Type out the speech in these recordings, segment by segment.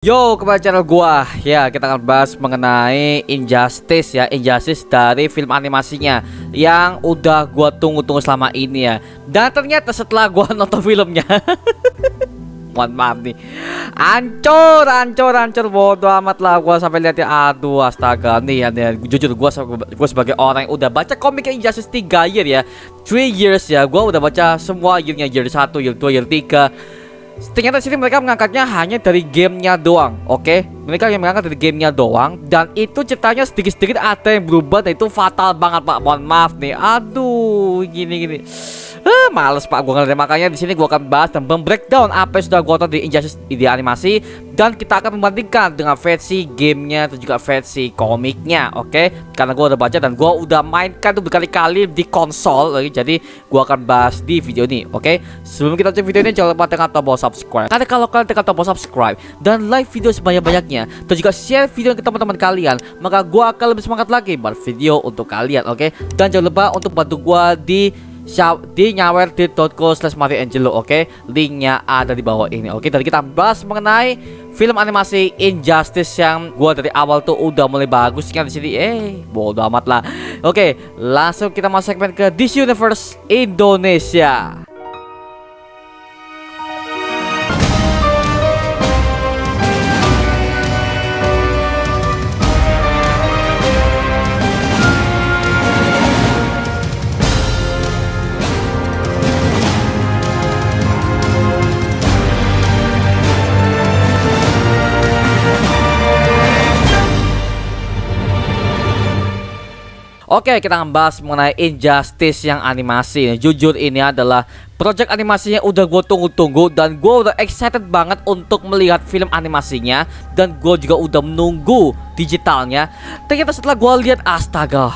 Yo, kembali channel gua. Ya, kita akan bahas mengenai Injustice ya, Injustice dari film animasinya yang udah gua tunggu-tunggu selama ini ya. Dan ternyata setelah gua nonton filmnya mohon maaf nih, hancur bodo amat lah gua sampai lihat ya. Aduh, astaga nih ya, jujur gua sebagai orang yang udah baca komik Injustice 3 year ya, 3 years ya, gua udah baca semua yearnya, year 1, year 2, year 3. Ternyata sini mereka mengangkatnya hanya dari gamenya doang, oke? Mereka yang mengangkat dari gamenya doang, dan itu ceritanya sedikit-sedikit ada yang berubah, dan itu fatal banget pak. Mohon maaf nih, aduh, gini. Males pak gua ngeliatnya. Makanya di sini gua akan bahas dan breakdown apa yang sudah gua tonton di Injustice di animasi, dan kita akan membandingkan dengan versi gamenya dan juga versi komiknya, oke? Karena gua udah baca dan gua udah mainkan tuh berkali-kali di konsol, jadi gua akan bahas di video ini, oke? Sebelum kita lanjut video ini, jangan lupa tekan tombol subscribe. Karena kalau kalian tekan tombol subscribe dan like video sebanyak-banyaknya, dan juga share video ke teman-teman kalian, maka gua akan lebih semangat lagi buat video untuk kalian, oke? Dan jangan lupa untuk bantu gua di nyawer.co/mariangelo, oke? Linknya ada di bawah ini, oke? Dan kita bahas mengenai film animasi Injustice yang gua dari awal tuh udah mulai bagus kan di sini. Bodo amat lah. Oke, langsung kita masuk segmen ke DC Universe Indonesia. Oke, kita akan bahas mengenai Injustice yang animasi. Jujur ini adalah project animasinya udah gue tunggu-tunggu, dan gue udah excited banget untuk melihat film animasinya, dan gue juga udah menunggu digitalnya. Ternyata setelah gue lihat, astaga,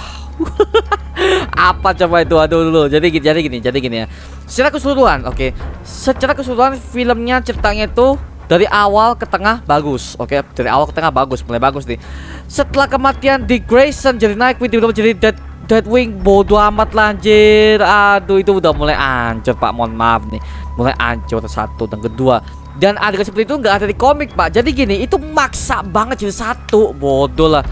apa coba itu? Aduh dulu. Jadi gini ya. Secara keseluruhan, oke. Secara keseluruhan filmnya ceritanya itu dari awal ke tengah bagus, oke? Dari awal ke tengah bagus, mulai bagus nih. Setelah kematian Dick Grayson jadi Nightwing, tiba-tiba jadi Deadwing, bodo amat lah anjir. Aduh, itu udah mulai hancur pak, mohon maaf nih. Mulai hancur satu dan kedua. Dan adegan seperti itu nggak ada di komik pak. Jadi gini, itu maksa banget jadi satu, bodoh lah.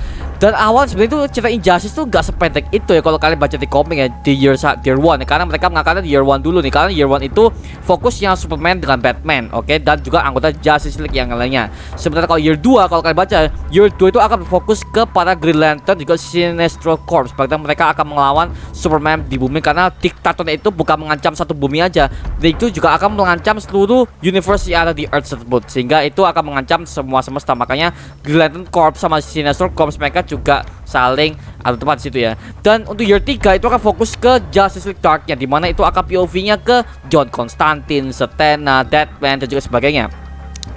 Dan awal sebenarnya itu cerita Injustice tuh gak sependek itu ya kalau kalian baca di komik ya, di year 1 ya. Karena mereka mengangkatnya di year 1 dulu nih. Karena year 1 itu fokusnya Superman dengan Batman, oke? Dan juga anggota Justice League yang lainnya. Sebenarnya kalau year 2, kalau kalian baca, year 2 itu akan fokus kepada Green Lantern juga Sinestro Corps. Bahkan mereka akan melawan Superman di bumi, karena diktatornya itu bukan mengancam satu bumi aja, dan itu juga akan mengancam seluruh universe yang ada di Earth tersebut, sehingga itu akan mengancam semua semesta. Makanya Green Lantern Corps sama Sinestro Corps mereka juga saling ada tempat di situ ya. Dan untuk year 3 itu akan fokus ke Justice League Dark-nya, dimana itu akan POV-nya ke John Constantine, Zatanna, Deadman, dan juga sebagainya.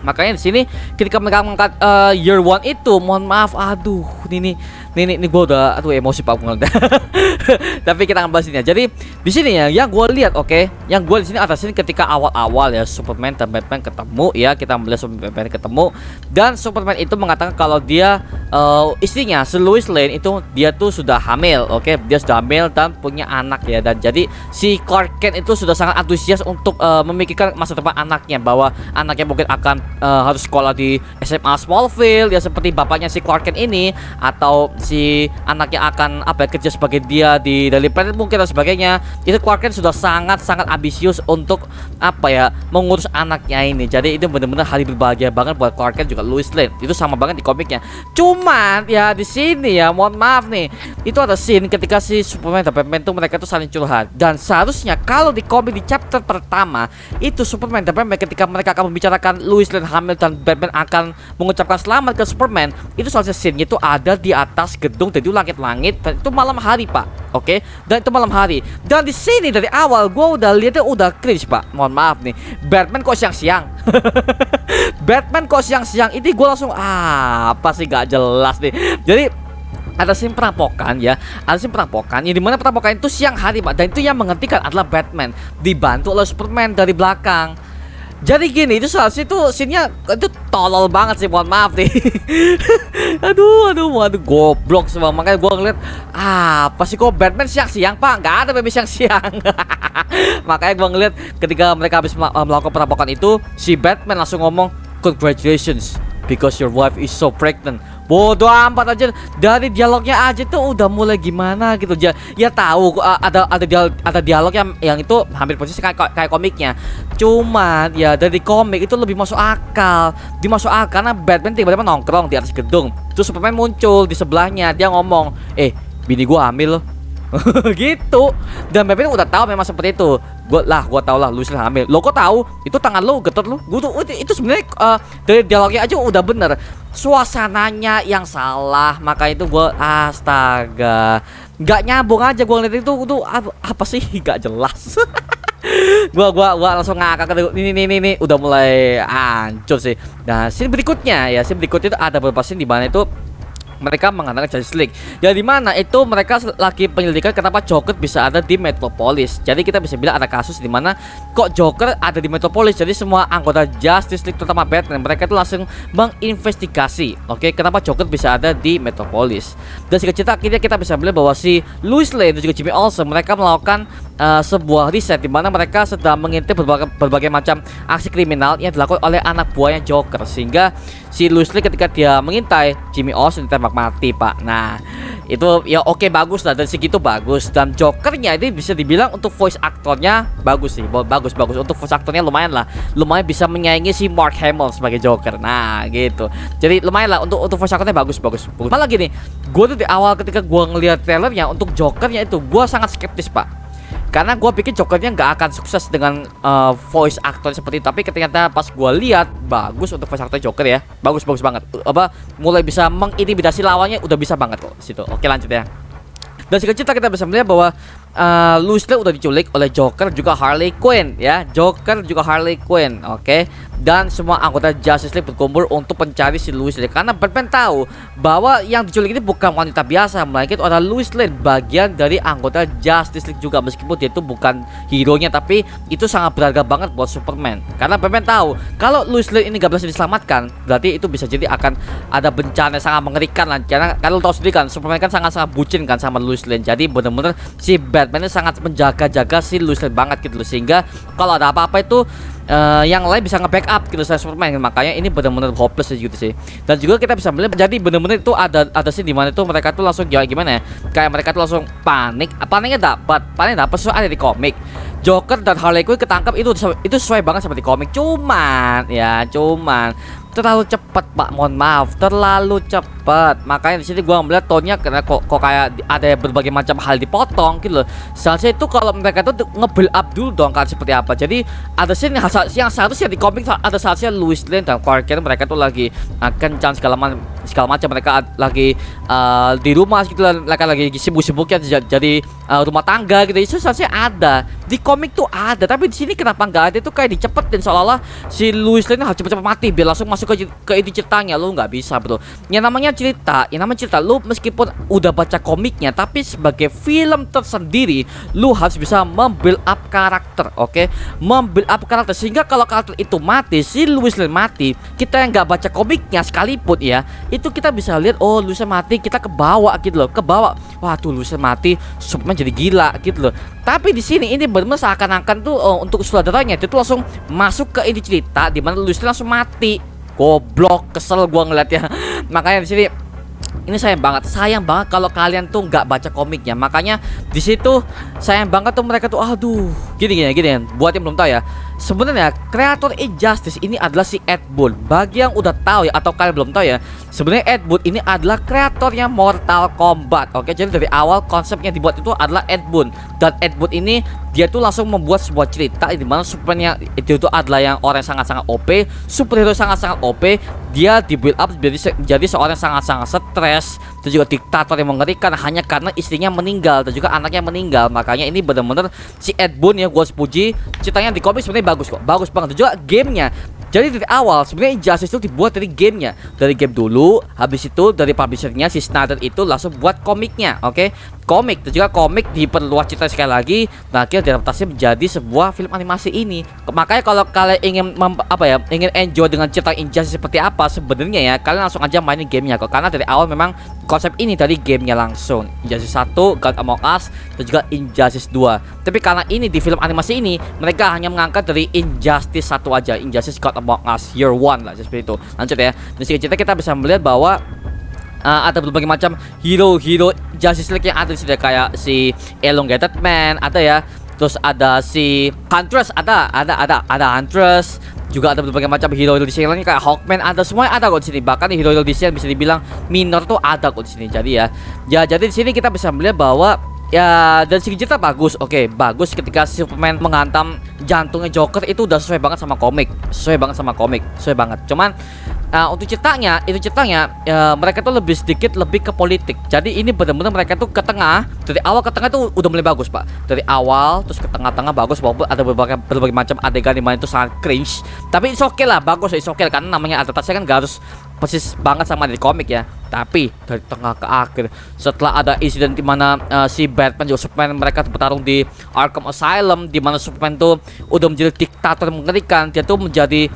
Makanya di sini ketika mereka mengangkat year 1 itu, mohon maaf, aduh, ini gue udah emosi pak ngeliat. Tapi kita akan bahas ini ya. Jadi di sini ya yang gue lihat, oke, yang gue di sini atas ini ketika awal-awal ya Superman dan Batman ketemu ya, kita melihat Superman dan Batman ketemu, dan Superman itu mengatakan kalau dia istrinya si Lois Lane itu dia tuh sudah hamil, oke, dia sudah hamil dan punya anak ya. Dan jadi si Clark Kent itu sudah sangat antusias untuk memikirkan masa depan anaknya, bahwa anaknya mungkin akan harus sekolah di SMA Smallville ya, seperti bapaknya si Clark Kent ini, atau si anaknya akan kerja sebagai dia di Daily Planet mungkin dan sebagainya. Itu Clark Kent sudah sangat ambisius untuk mengurus anaknya ini. Jadi itu benar-benar hari berbahagia banget buat Clark Kent juga Lois Lane. Itu sama banget di komiknya. Cuman ya di sini ya, mohon maaf nih, itu ada scene ketika si Superman dan Batman tuh mereka tuh saling curhat. Dan seharusnya kalau di komik di chapter pertama itu Superman dan Batman ketika mereka akan membicarakan Lois Lane hamil dan Batman akan mengucapkan selamat ke Superman, itu seharusnya scene-nya itu ada di atas gedung, jadi langit-langit, dan itu malam hari pak, oke? Dan itu malam hari. Dan di sini dari awal gue udah lihatnya udah cringe pak, mohon maaf nih. Batman kok siang-siang? Batman kok siang-siang? Ini gue langsung apa sih, gak jelas nih. Jadi ada scene perampokan ya, ada scene perampokan yang dimana perampokan itu siang hari pak, dan itu yang menghentikan adalah Batman dibantu oleh Superman dari belakang. Jadi gini, itu seharusnya itu scene-nya itu tolol banget sih, mohon maaf nih. aduh goblok semua. Makanya gue ngeliat apa sih kok Batman siang-siang pak, nggak ada baby siang-siang. Makanya gue ngeliat ketika mereka habis melakukan perampokan itu, si Batman langsung ngomong congratulations because your wife is so pregnant. Bodoh amat aja, dari dialognya aja tuh udah mulai gimana gitu. Ya tahu ada dialog yang itu hampir persis kayak komiknya. Cuman ya dari komik itu lebih masuk akal. Dimasuk akal karena Batman tiba-tiba nongkrong di atas gedung. Terus Superman muncul di sebelahnya, dia ngomong, bini gua hamil loh." Gitu. Dan Batman udah tahu memang seperti itu. Gua tahu lah Lois Lane hamil. Lo kok tahu? Itu tangan lo getot lo. Gua tuh itu sebenarnya dari dialognya aja udah bener. Suasananya yang salah, maka itu gua astaga. Nggak nyambung aja gua ngeliat itu apa sih? Nggak jelas. gua langsung ngakak. Ini udah mulai hancur sih. Nah, scene berikutnya itu ada beberapa scene di mana itu mereka mengandalkan Justice League. Ya dimana itu mereka lagi penyelidikan kenapa Joker bisa ada di Metropolis. Jadi kita bisa bilang ada kasus di mana kok Joker ada di Metropolis. Jadi semua anggota Justice League terutama Batman, mereka itu langsung menginvestigasi, kenapa Joker bisa ada di Metropolis. Dan singkat cerita akhirnya kita bisa bilang bahwa si Lois Lane dan juga Jimmy Olsen mereka melakukan sebuah riset di mana mereka sedang mengintip berbagai macam aksi kriminal yang dilakukan oleh anak buahnya Joker, sehingga si Lois Lane ketika dia mengintai, Jimmy Olsen ditembak mati, Pak. Nah, itu ya oke, bagus lah, dari segitu bagus. Dan Jokernya ini bisa dibilang untuk voice aktornya bagus sih, bagus untuk voice aktornya lumayan bisa menyaingi si Mark Hamill sebagai Joker. Nah gitu, jadi lumayan lah untuk voice aktornya bagus. Malah gini, gue tuh di awal ketika gue ngelihat trailernya untuk Jokernya itu gue sangat skeptis, Pak. Karena gue pikir Jokernya nggak akan sukses dengan voice actor seperti itu. Tapi ternyata pas gue lihat bagus untuk voice actor Joker ya, bagus banget. Mulai bisa mengintimidasi lawannya, udah bisa banget kok situ. Oke, lanjut ya. Dan singkat cerita kita bisa melihat bahwa Lois Lane udah diculik oleh Joker juga Harley Quinn ya. Oke. Dan semua anggota Justice League berkumpul untuk mencari si Lois Lane, karena Batman tahu bahwa yang diculik ini bukan wanita biasa, melainkan adalah Lois Lane, bagian dari anggota Justice League juga. Meskipun dia itu bukan hero-nya, tapi itu sangat berharga banget buat Superman. Karena Batman tahu kalau Lois Lane ini gak berhasil diselamatkan, berarti itu bisa jadi akan ada bencana yang sangat mengerikan lah. Karena kalau tahu sendiri kan, Superman kan sangat bucin kan sama Lois Lane. Jadi bener-bener si Batman ini sangat menjaga-jaga si Lois Lane banget gitu loh, sehingga kalau ada apa-apa itu yang lain bisa nge-backup gitu saya Superman. Makanya ini benar-benar hopeless gitu sih. Dan juga kita bisa melihat jadi benar-benar itu ada sih di mana itu mereka tuh langsung gimana ya, kayak mereka tuh langsung paniknya dapat sesuai ada di komik. Joker dan Harley Quinn ketangkap itu sesuai banget seperti komik. Cuman terlalu cepat, Pak. Mohon maaf, terlalu cepat. Makanya di sini gua melihat tone-nya karena kok kayak ada berbagai macam hal dipotong gitu loh. Seharusnya itu kalau mereka tuh nge-build up dulu dong kan seperti apa. Jadi ada sini yang seharusnya di komik ada seharusnya Lois Lane dan Clark Kent mereka tuh lagi kencan segala macam, mereka lagi di rumah gitu lah, mereka lagi sibuk-sibuknya jadi rumah tangga gitu. Itu seharusnya ada di komik tuh ada, tapi di sini kenapa nggak ada? Itu kayak dicepetin seolah-olah si Lois Lane harus cepet-cepet mati biar langsung masuk ke inti ceritanya. Lu nggak bisa, bro. Yang namanya cerita lu meskipun udah baca komiknya, tapi sebagai film tersendiri lu harus bisa membuild up karakter, membuild up karakter, sehingga kalau karakter itu mati, si Lois Lane mati, kita yang nggak baca komiknya sekalipun ya, itu kita bisa lihat Lois Lane mati, kita kebawa gitu loh, wah tuh Lois Lane mati, Superman jadi gila gitu loh. Tapi di sini ini benar-benar seakan-akan tuh untuk sutradaranya itu langsung masuk ke inti cerita di mana Lois Lane langsung mati. Goblok, kesel gua ngeliatnya. Makanya di sini ini sayang banget kalau kalian tuh nggak baca komiknya. Makanya di situ sayang banget tuh mereka tuh gini. Buat yang belum tahu ya, sebenarnya kreator Injustice ini adalah si Ed Boon. Bagi yang udah tahu ya atau kalian belum tahu ya, sebenarnya Ed Boon ini adalah kreatornya Mortal Kombat. Jadi dari awal konsepnya dibuat itu adalah Ed Boon. Dan Ed Boon ini dia tuh langsung membuat sebuah cerita di mana Superman itu adalah yang orang yang sangat-sangat OP, superhero sangat-sangat OP. Dia di build up jadi seorang yang sangat-sangat stres, dan juga diktator yang mengerikan hanya karena istrinya meninggal dan juga anaknya meninggal. Makanya ini benar-benar si Ed Boon ya, gue puji. Ceritanya di komik sebenarnya bagus banget. Dan juga gamenya, jadi dari awal sebenarnya Injustice itu dibuat dari gamenya, dari game dulu. Habis itu dari publishernya si Snyder itu langsung buat komiknya, komik, dan juga komik diperluas cerita sekali lagi. Nah, akhirnya diadaptasi menjadi sebuah film animasi ini. Makanya kalau kalian ingin enjoy dengan cerita Injustice seperti apa sebenarnya ya, kalian langsung aja mainin gamenya kok. Karena dari awal memang konsep ini dari gamenya langsung. Injustice 1, God Among Us, dan juga Injustice 2. Tapi karena ini di film animasi ini mereka hanya mengangkat dari Injustice 1 aja, Injustice God Among Us Year 1 lah, seperti itu. Lanjut ya. Di sini kita bisa melihat bahwa ada berbagai macam hero-hero Justice League yang ada di sini, kayak si Elongated Man ada ya. Terus ada si Huntress, ada Huntress. Juga ada berbagai macam hero-hero di sini lainnya kayak Hawkman, ada semuanya ada kok di sini. Bahkan hero-hero di sini bisa dibilang minor tuh ada kok di sini. Jadi jadi di sini kita bisa melihat bahwa dan segi cerita bagus. Oke, bagus ketika Superman menghantam jantungnya Joker itu udah sesuai banget sama komik. Sesuai banget. Cuman untuk ceritanya mereka tuh lebih ke politik. Jadi ini benar-benar mereka tuh ke tengah, dari awal ke tengah tuh udah mulai bagus, Pak. Dari awal terus ke tengah-tengah bagus, walaupun ada berbagai macam adegan di mana itu sangat cringe. Tapi it's okay lah, bagus, it's okay karena namanya adaptasi kan gak harus persis banget sama di komik ya. Tapi dari tengah ke akhir, setelah ada insiden di mana si Batman juga Superman mereka bertarung di Arkham Asylum, di mana Superman tuh udah menjadi diktator mengerikan. Dia tuh menjadi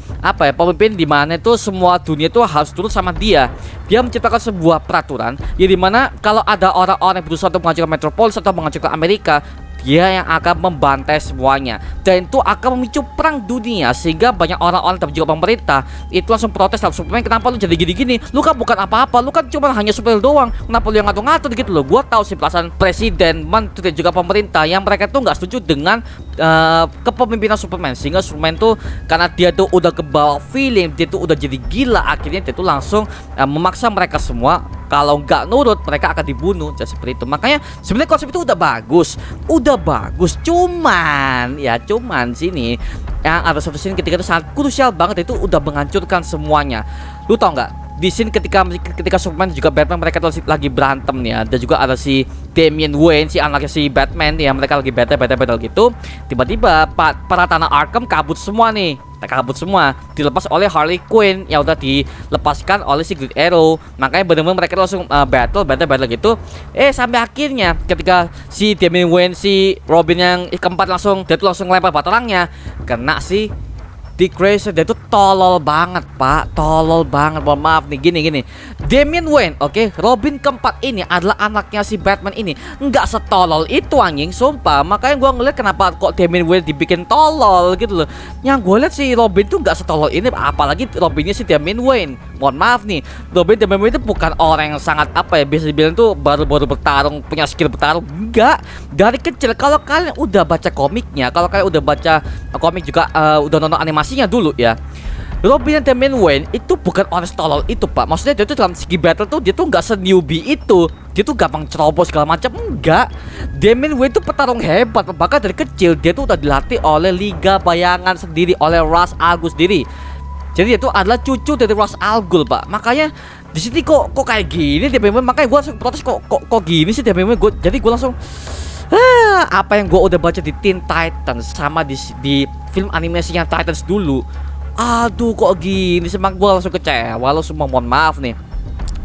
pemimpin di mana itu semua dunia tuh harus turut sama dia. Dia menciptakan sebuah peraturan ya, di mana kalau ada orang-orang yang berusaha untuk menghancurkan Metropolis atau menghancurkan Amerika, dia yang akan membantai semuanya, dan itu akan memicu perang dunia, sehingga banyak orang-orang tapi juga pemerintah itu langsung protes lah, Superman kenapa lu jadi gini-gini, lu kan bukan apa-apa, lu kan cuma hanya superhero doang, kenapa lu yang ngatur-ngatur gitu loh. Gua tahu sih perasaan presiden, menteri, juga pemerintah yang mereka tuh nggak setuju dengan kepemimpinan Superman, sehingga Superman tuh karena dia tuh udah kebawa feeling, dia tuh udah jadi gila, akhirnya dia tuh langsung memaksa mereka semua kalau nggak nurut mereka akan dibunuh, jadi seperti itu. Makanya sebenarnya konsep itu udah bagus, cuman sini yang ada satu scene ketika itu sangat krusial banget, itu udah menghancurkan semuanya. Lu tau nggak? Di scene ketika Superman juga Batman mereka tuh lagi berantem nih ya, dan juga ada si Damian Wayne, si anaknya si Batman nih ya, mereka lagi battle gitu. Tiba-tiba para tanah Arkham kabut semua, dilepas oleh Harley Quinn yang udah dilepaskan oleh si Green Arrow. Makanya benar-benar mereka langsung battle gitu. Sampai akhirnya ketika si Damian Wayne, si Robin yang keempat langsung lempar batarangnya, kena si Dick Grayson. Dia tuh tolol banget, Pak. Mohon maaf nih, gini. Damian Wayne, oke, Robin keempat ini adalah anaknya si Batman ini. Nggak setolol itu anjing, sumpah. Makanya gua ngeliat kenapa kok Damian Wayne dibikin tolol gitu loh. Yang gue lihat si Robin tuh nggak setolol ini, apalagi Robinnya si Damian Wayne. Mohon maaf nih, Damian Wayne itu bukan orang yang sangat bisa dibilang tuh baru bertarung, punya skill bertarung. Enggak, dari kecil. Kalau kalian udah baca komiknya, kalau kalian udah baca komik juga udah nonton animasinya dulu ya, Robin dan Damian Wayne itu bukan orang tolol itu, Pak. Maksudnya dia tuh dalam segi battle tuh dia tuh nggak se-newbie itu. Dia tuh gampang cerobos segala macam, enggak. Damian Wayne tuh petarung hebat, bahkan dari kecil dia tuh udah dilatih oleh Liga Bayangan sendiri, oleh Ra's al Ghul sendiri. Jadi dia tuh adalah cucu dari Ra's al Ghul, Pak. Makanya di sini kok kayak gini Damian Wayne, makanya gue langsung protes kok gini sih Damian Wayne. Jadi gue langsung apa yang gue udah baca di Teen Titans sama di film animasinya Titans dulu, aduh kok gini sih, gue langsung kecewa lo semua. Mohon maaf nih,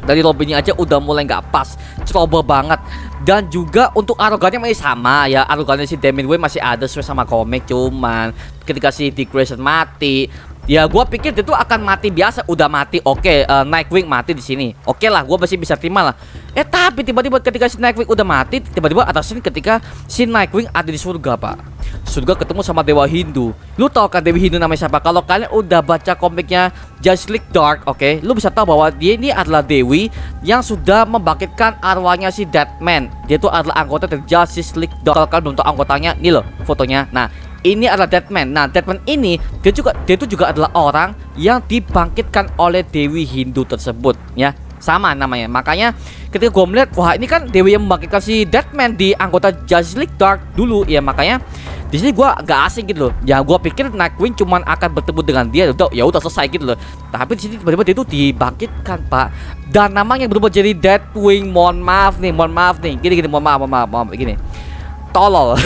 dari Robinnya aja udah mulai nggak pas, ceroboh banget. Dan juga untuk arogannya masih sama ya, arogannya si Damian Wayne masih ada sesuai sama komik. Cuman ketika si Dick Grayson mati, ya gue pikir dia tuh akan mati biasa, udah mati. Oke, Nightwing mati di sini. Oke lah, gue masih bisa terima lah. Tapi tiba-tiba ketika si Nightwing udah mati, tiba-tiba ada scene ketika si Nightwing ada di surga, Pak. Surga ketemu sama Dewa Hindu. Lu tau kan Dewi Hindu namanya siapa? Kalau kalian udah baca komiknya Justice League Dark, oke, lu bisa tahu bahwa dia ini adalah dewi yang sudah membangkitkan arwahnya si Deadman. Dia tuh adalah anggota dari Justice League Dark. Kalau kalian belum tahu anggotanya, nih loh fotonya. Nah, ini adalah Deadman. Nah, Deadman ini dia itu juga adalah orang yang dibangkitkan oleh Dewi Hindu tersebut ya. Sama namanya. Makanya ketika gue melihat, wah ini kan Dewi yang membangkitkan si Deadman di anggota Justice League Dark dulu ya. Makanya di sini gue gak asing gitu loh. Ya gue pikir Nightwing cuman akan bertemu dengan dia, udah selesai gitu loh. Tapi di sini tiba-tiba dia itu dibangkitkan, Pak. Dan namanya berubah jadi Deathwing. Mohon maaf nih. Gini, mohon maaf gini. Tolol.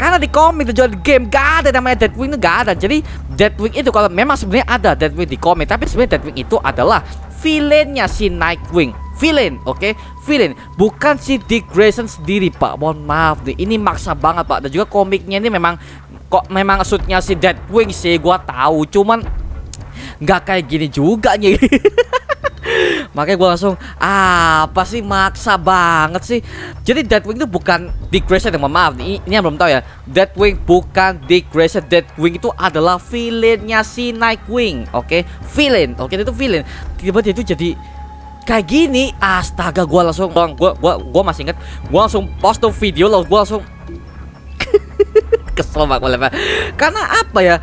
Karena di komik dan juga di game gak ada namanya Deathwing, itu gak ada. Jadi Deathwing itu kalau memang sebenarnya ada Deathwing di komik, tapi sebenarnya Deathwing itu adalah villainnya si Nightwing. Villain, oke? Villain, bukan si Dick Grayson sendiri, Pak. Mohon maaf nih, ini maksa banget, Pak. Dan juga komiknya ini memang suitnya si Deathwing sih, gua tahu. Cuman nggak kayak gini juga nih. Makanya gue langsung apa sih, maksa banget sih. Jadi Deathwing itu bukan Dick Grayson, mohon maaf ini yang belum tahu ya. Deathwing bukan Dick Grayson. Deathwing itu adalah villainnya si Nightwing. Oke, villain. Oke, itu villain. Tiba-tiba itu jadi kayak gini. Astaga, gue langsung gua masih inget, gue langsung post tuh video loh. Gue langsung kesel banget. Karena apa ya?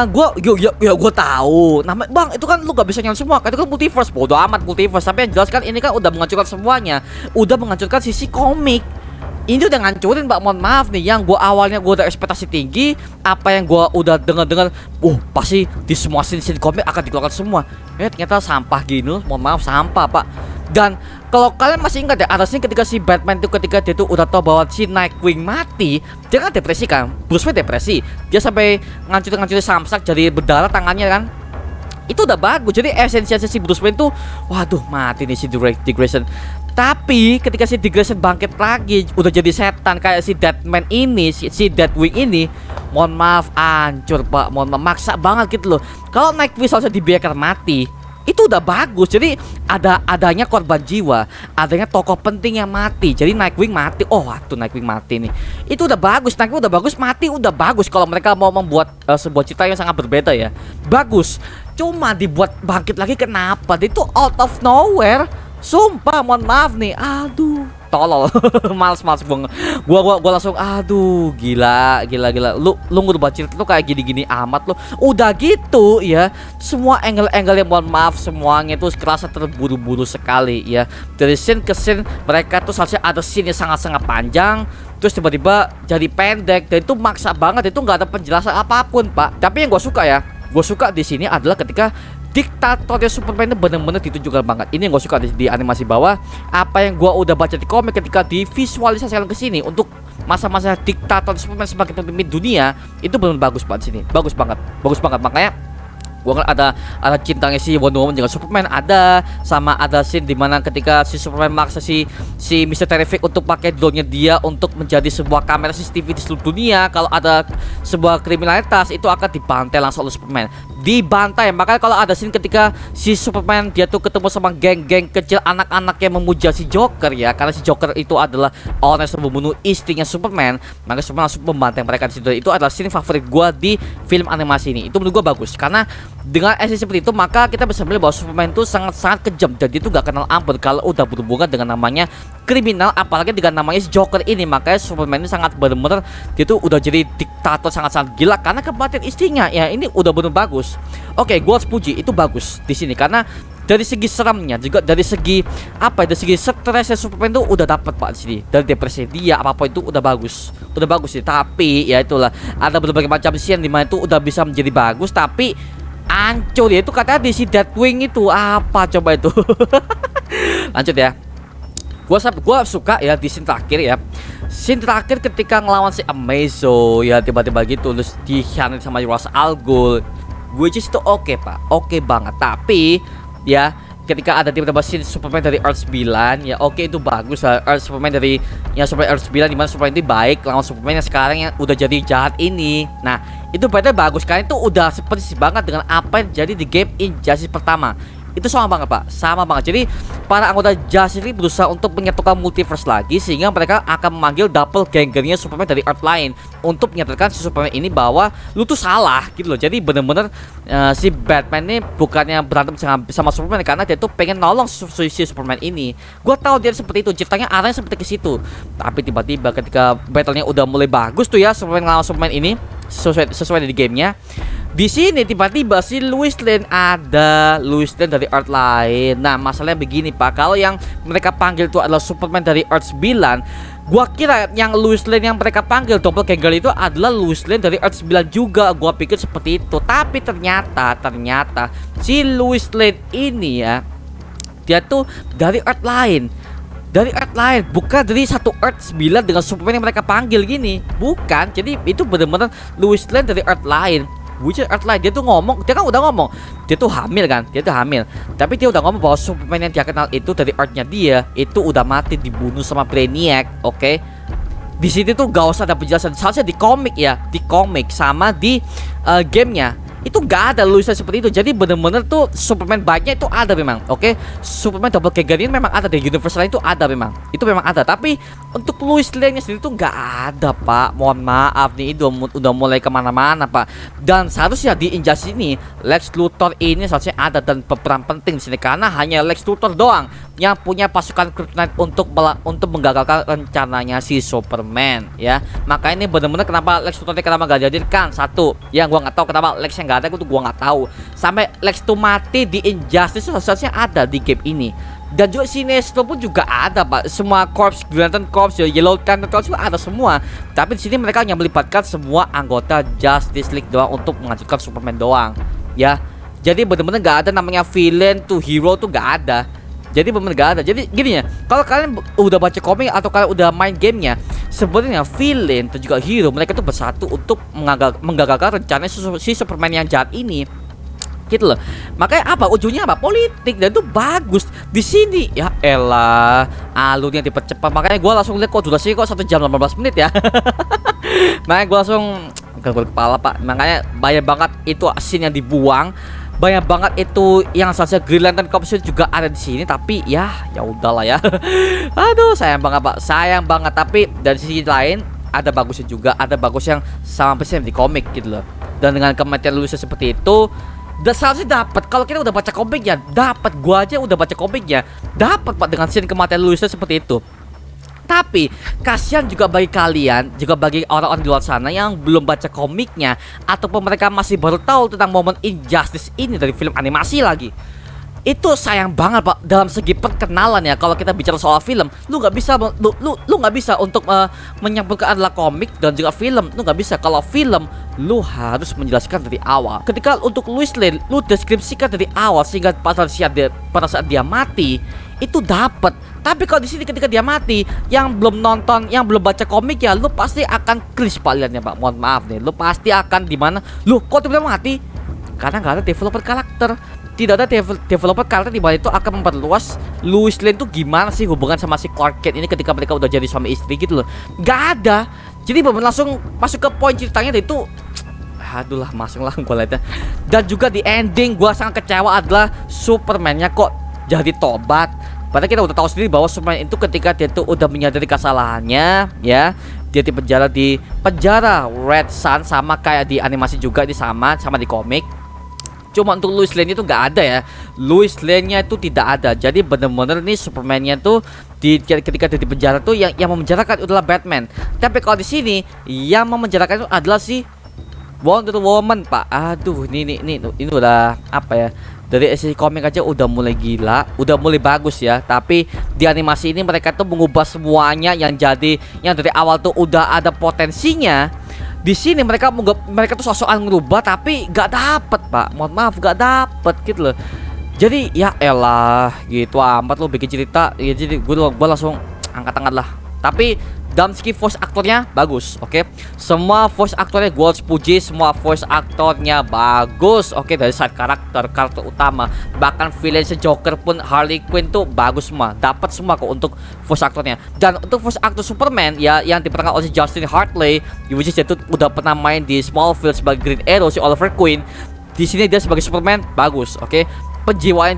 Gue tahu nama bang, itu kan lu gak bisa nyalain semua kan, itu kan multiverse, bodo amat multiverse. Tapi yang jelas kan ini kan udah menghancurkan semuanya, udah menghancurkan sisi komik. Ini udah ngancurin Mbak, mohon maaf nih. Yang awalnya gue udah ekspektasi tinggi, apa yang gue udah dengar pasti di semua scene komik akan dikeluarkan semua. Ternyata sampah gini loh, mohon maaf, sampah Pak. Dan kalau kalian masih ingat ya, ada scene ketika si Batman itu, ketika dia tuh udah tahu bahwa si Nightwing mati, dia kan depresi kan, Bruce Wayne depresi, dia sampai ngancurin samsak jadi berdarah tangannya kan. Itu udah bagus. Jadi esensi si Bruce Wayne tuh, waduh mati nih si Dick Grayson. Tapi ketika si Dick Grayson bangkit lagi, udah jadi setan kayak si Deadman ini, si Deathwing ini, mohon maaf, hancur Pak, mohon maaf, maksa banget gitu loh. Kalau Nightwing seharusnya dibiarkan mati, itu udah bagus. Jadi adanya korban jiwa, adanya tokoh penting yang mati. Jadi Nightwing mati, waktu Nightwing mati nih, itu udah bagus. Nightwing udah bagus, mati udah bagus. Kalau mereka mau membuat sebuah cerita yang sangat berbeda ya, bagus. Cuma dibuat bangkit lagi, kenapa? Itu out of nowhere. Sumpah, mohon maaf nih, aduh, tolol. Males banget. Gua langsung, aduh, gila. Lu ngubah cerita lu kayak gini-gini amat lu. Udah gitu ya, semua angle-angle yang mohon maaf semuanya itu kerasa terburu-buru sekali ya. Dari scene ke scene mereka tuh seharusnya ada scene yang sangat-sangat panjang, terus tiba-tiba jadi pendek, dan itu maksa banget. Itu nggak ada penjelasan apapun Pak. Tapi yang gue suka di sini adalah ketika diktatornya Superman itu bener-bener ditunjukkan banget. Ini yang gue suka di animasi bawah. Apa yang gue udah baca di komik, ketika divisualisasikan ke sini untuk masa-masa diktator Superman sebagai pemimpin dunia, itu benar-benar bagus banget sini. Bagus banget. Makanya gua kan ada cintanya si Wonder Woman dengan Superman, ada sama ada scene dimana ketika si Superman maksa si Mr. Terrific untuk pakai drone-nya dia untuk menjadi sebuah kamera CCTV di seluruh dunia. Kalau ada sebuah kriminalitas itu akan dibantai langsung oleh Superman, dibantai. Makanya kalau ada scene ketika si Superman dia tuh ketemu sama geng-geng kecil anak-anak yang memuja si Joker ya, karena si Joker itu adalah orang yang membunuh istrinya Superman, maka Superman langsung membantai mereka di situ. Itu adalah scene favorit gua di film animasi ini. Itu menurut gua bagus karena dengan esensi seperti itu, maka kita bisa melihat bahwa Superman itu sangat-sangat kejam dan dia itu gak kenal ampun kalau udah berhubungan dengan namanya kriminal, apalagi dengan namanya si Joker ini. Makanya Superman ini sangat benar-benar, dia tuh udah jadi diktator sangat-sangat gila karena kematian istrinya ya. Ini udah benar bagus. Oke, gue harus puji, itu bagus di sini karena dari segi seramnya juga, dari segi dari segi stresnya Superman itu udah dapat Pak di sini. Dari depresi dia apa itu udah bagus sih. Tapi ya itulah, ada berbagai macam scene dimana itu udah bisa menjadi bagus tapi hancur ya. Itu katanya di si Deathwing itu apa coba itu. Lanjut ya. Gua suka ya di scene terakhir ya. Scene terakhir ketika ngelawan si Amazo ya, tiba-tiba gitu terus dikhianati sama Ra's al Ghul, which is itu oke Pak, oke banget. Tapi ya ketika ada tiba-tiba scene Superman dari Earth 9 ya, oke itu bagus lah. Superman dari Superman Earth 9 dimana Superman itu baik lawan Superman yang sekarang yang udah jadi jahat ini. Nah itu berarti bagus karena itu udah seperti banget dengan apa yang jadi di game Injustice pertama. Itu sama banget Pak, sama banget. Jadi para anggota Justice League berusaha untuk menyatukan multiverse lagi, sehingga mereka akan memanggil double gangernya Superman dari Earth lain untuk menyatakan si Superman ini bahwa lu tuh salah gitu loh. Jadi bener-bener si Batman ini bukannya berantem sama Superman karena dia tuh pengen nolong si Superman ini. Gua tahu dia seperti itu, ceritanya arahnya seperti ke situ. Tapi tiba-tiba ketika battlenya udah mulai bagus tuh ya, Superman ngelawan Superman ini sesuai di gamenya. Di sini tiba-tiba si Lois Lane dari Earth lain. Nah masalahnya begini Pak, kalau yang mereka panggil itu adalah Superman dari Earth 9, gua kira yang Lois Lane yang mereka panggil doppelganger itu adalah Lois Lane dari Earth 9 juga. Gua pikir seperti itu, tapi ternyata si Lois Lane ini ya, dia tuh dari Earth lain. Bukan dari satu Earth 9 dengan Superman yang mereka panggil gini. Bukan, jadi itu benar-benar Lois Lane dari Earth lain. Earth lain, dia tuh ngomong, dia kan udah ngomong, dia tuh hamil kan, tapi dia udah ngomong bahwa Superman yang dia kenal itu dari Earthnya dia, itu udah mati dibunuh sama Brainiac, oke? Di sini tuh gak usah ada penjelasan, seharusnya di komik ya, sama di gamenya. itu gak ada lukisan seperti itu. Jadi bener-bener tuh Superman baiknya itu ada memang, oke. Superman double Guardian memang ada di universe lain, itu ada memang, itu memang ada. Tapi untuk Lois Lane-nya sendiri tuh gak ada pak, mohon maaf nih, itu udah mulai kemana-mana pak. Dan seharusnya di Injustice ini Lex Luthor ini seharusnya ada dan berperan penting di sini, karena hanya Lex Luthor doang yang punya pasukan Kryptonite untuk menggagalkan rencananya si Superman ya. Maka ini bener-bener kenapa Lex Luthor kenapa gak dihadirkan, satu yang gua nggak tahu kenapa Lex yang nggak ada, itu gua nggak tahu. Sampai Lex tuh mati di Injustice seharusnya ada di game ini. Dan juga Sinestro pun juga ada pak, semua corps, Green Lantern Corps, Yellow Lantern Corps juga ada semua. Tapi di sini mereka hanya melibatkan semua anggota Justice League doang untuk menghancurkan Superman doang ya. Jadi bener-bener gak ada namanya villain to hero tuh gak ada. Jadi bener-bener gak ada. Jadi gini ya, kalau kalian udah baca komik atau kalian udah main gamenya, sebenarnya villain dan juga hero mereka tuh bersatu untuk menggagalkan rencana si Superman yang jahat ini, gitu loh. Makanya apa ujungnya, apa politik, dan itu bagus di sini ya. Elah, alurnya dipercepat. Makanya gue langsung lihat kok durasi kok 1 jam 18 menit ya. Makanya gue langsung ke kepala pak. Makanya banyak banget itu scene yang dibuang, banyak banget itu yang seharusnya Green Lantern Corps juga ada di sini, tapi ya udahlah ya. Aduh, sayang banget pak, sayang banget. Tapi dari sisi lain ada bagusnya juga, ada bagus yang sama persis di komik gitu loh. Dan dengan kematian Luisa seperti itu, seharusnya dapat. Kalau kita udah baca komiknya, dapat. Gua aja udah baca komiknya, dapat pak dengan scene kematian Luisa seperti itu. Tapi kasihan juga bagi kalian, juga bagi orang-orang di luar sana yang belum baca komiknya, ataupun mereka masih baru tahu tentang momen Injustice ini dari film animasi lagi. Itu sayang banget pak, dalam segi perkenalan ya. Kalau kita bicara soal film, lu nggak bisa, lu nggak bisa untuk menyampaikan adalah komik dan juga film. Lu nggak bisa. Kalau film, lu harus menjelaskan dari awal. Ketika untuk Lois Lane, lu deskripsikan dari awal sehingga pada saat dia mati itu dapat. Tapi kalau di sini ketika dia mati, yang belum nonton, yang belum baca komik ya, lu pasti akan kris paliannya pak. Mohon maaf nih, lu pasti akan di mana? Lu kok tiba-tiba mati? Karena nggak ada developer karakter. Tidak ada developer karakter di bawah itu akan memperluas Lois Lane tuh gimana sih hubungan sama si Clark Kent ini ketika mereka udah jadi suami istri gitu loh. Nggak ada. Jadi bener langsung masuk ke poin ceritanya itu. Aduh lah, masuk lah gue liatnya. Dan juga di ending gue sangat kecewa adalah Superman-nya kok jadi tobat. Padahal kita udah tahu sendiri bahwa Superman itu ketika dia tuh udah menyadari kesalahannya ya, dia di penjara Red Sun, sama kayak di animasi juga, di sama di komik. Cuma untuk Lois Lane itu nggak ada ya. Lois Lane-nya itu tidak ada. Jadi bener-bener nih Superman-nya tuh ketika dia di penjara tuh yang memenjarakan itu adalah Batman. Tapi kalau di sini yang memenjarakan itu adalah si Wonder Woman pak. Aduh, ini udah apa ya? Dari sisi komik aja udah mulai gila, udah mulai bagus ya. Tapi di animasi ini mereka tuh mengubah semuanya yang dari awal tuh udah ada potensinya. Di sini mereka tuh sosokan ngerubah tapi gak dapet pak. Mohon maaf, gak dapet gitu loh. Jadi ya elah, gitu amat lo bikin cerita ya. Jadi gue langsung angkat tangan lah. Tapi dalam segi voice aktornya bagus, oke. Semua voice aktornya gue harus puji, semua voice aktornya bagus, oke. Dari side karakter utama, bahkan villain Joker pun, Harley Quinn tuh bagus semua, dapat semua kok untuk voice aktornya. Dan untuk voice aktor Superman ya yang diperankan oleh Justin Hartley, which is dia tuh udah pernah main di Smallville sebagai Green Arrow, si Oliver Queen. Di sini dia sebagai Superman bagus, oke. Penjiwaan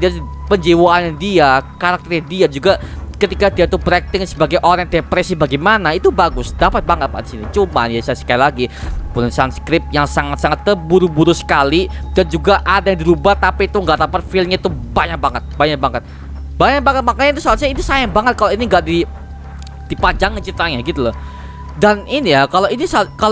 dia, karakternya dia juga ketika dia tuh berakting sebagai orang depresi bagaimana itu bagus, dapat banget pak di sini. Cuma ya saya sekali lagi penulisan skrip yang sangat-sangat terburu-buru sekali, dan juga ada yang dirubah tapi itu nggak dapat feelnya tuh banyak banget. Makanya itu soalnya itu sayang banget kalau ini nggak dipanjangin ceritanya gitu loh. Dan ini ya kalau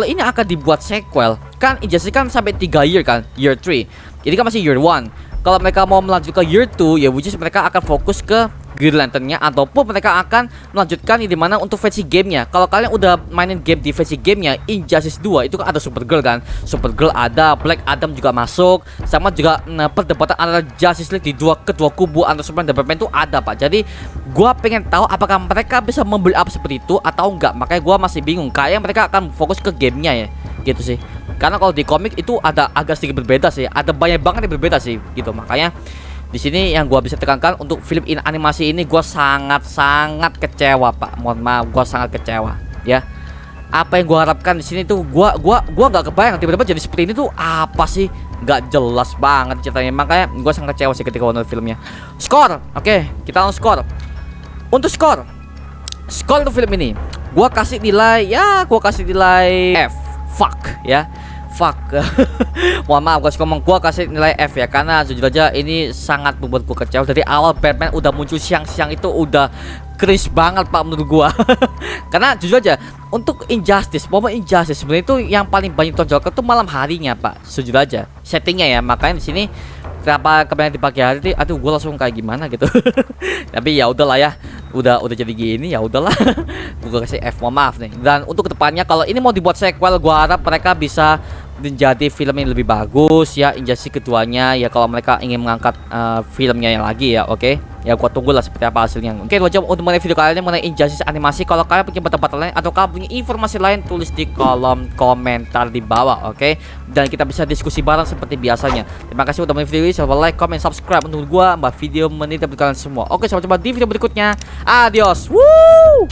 ini akan dibuat sequel kan, Injustice kan sampai 3 year kan, year 3 ini kan masih year 1. Kalau mereka mau melanjutkan year 2 ya, which is mereka akan fokus ke Green Lantern-nya, ataupun mereka akan melanjutkan di mana untuk versi gamenya. Kalau kalian udah mainin game di versi gamenya Injustice 2 itu kan ada Supergirl kan, Supergirl ada, Black Adam juga masuk, sama juga perdebatan antara Justice League di kedua kubu antara Superman dan Batman itu ada pak. Jadi gua pengen tahu apakah mereka bisa membeli up seperti itu atau enggak. Makanya gua masih bingung, kayak mereka akan fokus ke gamenya ya gitu sih. Karena kalau di komik itu ada agak sedikit berbeda sih, ada banyak banget yang berbeda sih gitu. Makanya di sini yang gua bisa tekankan untuk film animasi ini, gua sangat kecewa pak. Mohon maaf, gua sangat kecewa ya. Apa yang gua harapkan di sini tuh gua nggak kebayang tiba-tiba jadi seperti ini tuh apa sih nggak jelas banget ceritanya, makanya gue sangat kecewa sih ketika nonton filmnya. Skor, oke, kita langsung skor. Untuk skor untuk film ini, gue kasih nilai F. Fuck ya, fuck. Mohon maaf guys, gue kasih nilai F ya, karena jujur aja ini sangat membuat gue kecewa. Dari awal Batman udah muncul siang-siang itu udah cringe banget pak menurut gua. Karena jujur aja untuk momen Injustice sebenarnya itu yang paling banyak tonjolkan tuh malam harinya pak, jujur aja settingnya ya. Makanya di sini kenapa kebanyakan di pagi hari, aduh gua langsung kayak gimana gitu. Tapi ya udahlah ya, udah jadi gini ya udahlah. Gua kasih F, mohon maaf nih. Dan untuk kedepannya kalau ini mau dibuat sequel, gua harap mereka bisa menjadi film yang lebih bagus ya, Injustice keduanya ya, kalau mereka ingin mengangkat filmnya yang lagi ya. Oke ya, gua tunggulah seperti apa hasilnya. Oke, itu aja untuk mengenai video kali ini mengenai Injustice animasi. Kalau kalian punya pendapat lain atau kalian punya informasi lain, tulis di kolom komentar di bawah, oke? Dan kita bisa diskusi bareng seperti biasanya. Terima kasih udah menonton video ini. Jangan lupa like, comment, subscribe untuk gua buat video menit kalian semua. Oke, sampai jumpa di video berikutnya. Adios. Woo!